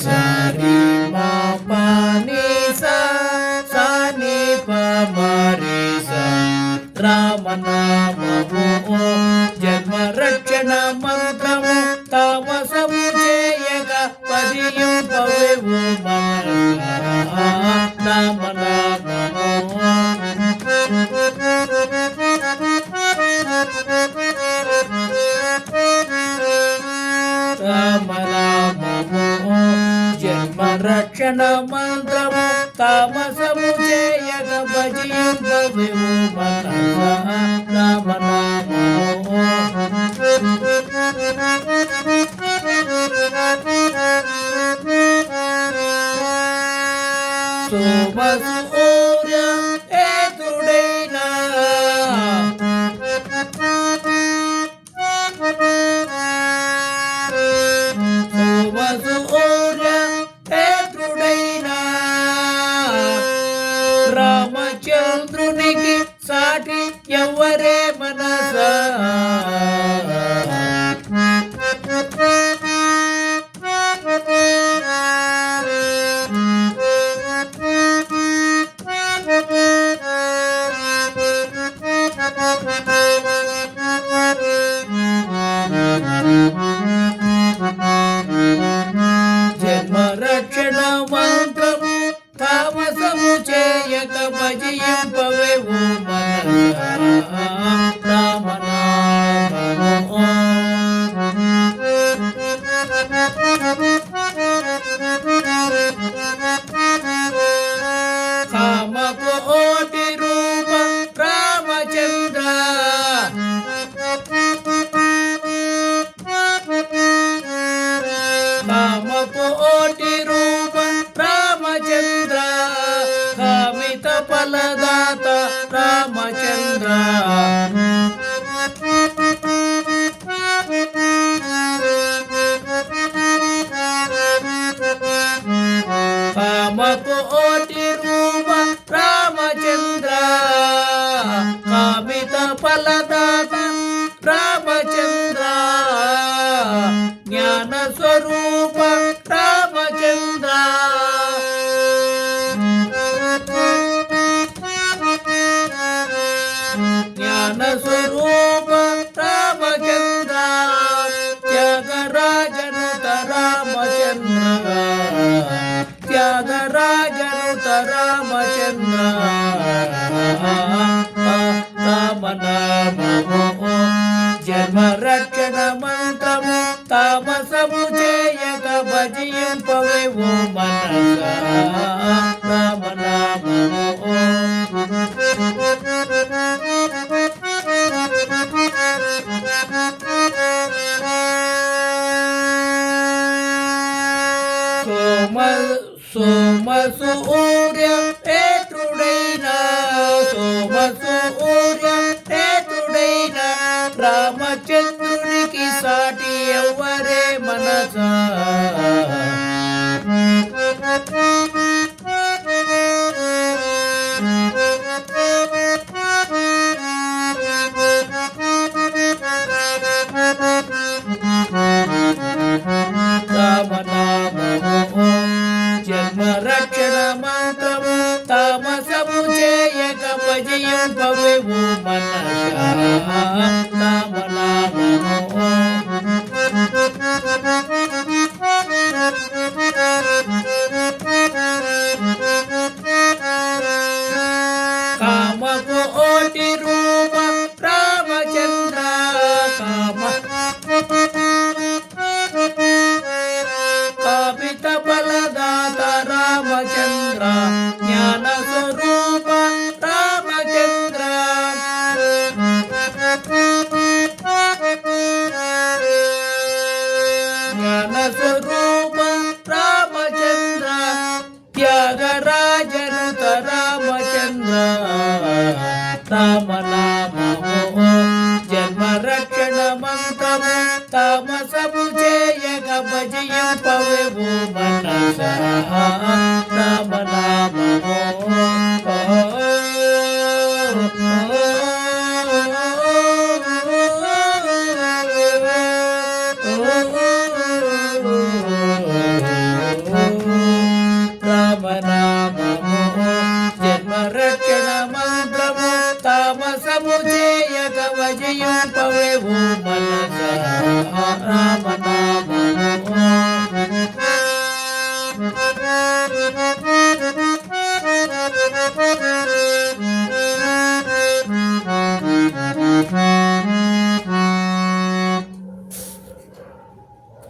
సరి మా పని సా సాని పమరి సా రామనామము జన్మ రక్షణ మంత్రము తామసము చేయక పదింపవేవు రామనామము రామనామము జన్మ రక్షణ మంత్రము తామసము చేయక భజింపవేవు రామనామము సోమసూర్య ఏతుడైనా సోమసూర్య ఏతుడైనా రామచంద్రునికి సాటి ఎవరే మనసా జన్మ రక్షణ మంత్రము తామసము చేయక భజింపవేవు రామనామము కామకోటి రూప రామచంద్ర కామకోటి రూప రామచంద్ర కామిత ఫలదాత రామచంద్ర కామకోటి రూప రామచంద్ర కామిత ఫలదాత రామచంద్ర జ్ఞాన స్వరూప రామచంద్ర జ్ఞాన స్వరూప రామచంద్ర త్యాగరాజనుత రామచంద్ర త్యాగరాజనుత రామచంద్ర రామనామము జన్మ రక్షణ మంత్రము తామసము చేయక భజింపవేవు మనసా రామనామము సోమసూర్య ఏతుడైనా సోమసూర్య ఏతుడైనా రామచంద్రునికి సాటి ఎవరే మనసా రామనామము జన్మ రక్షణ మంత్రము తామసము చేయక భజింపవేవు మనసా రామనామము కామకోటి రూప రామచంద్ర కామిత ఫలదాత రామచంద్ర జ్ఞాన స్వరూప రామచంద్ర జ్ఞాన స్వరూప రామచంద్ర త్యాగరాజనుత రామచంద్ర రామనామము జన్మ రక్షణ మంత్రము తామసము చేయక భజింపవేవు మనసా రామనామము Oh తామసము చేయక వజయింపవేవు మనస రామనామ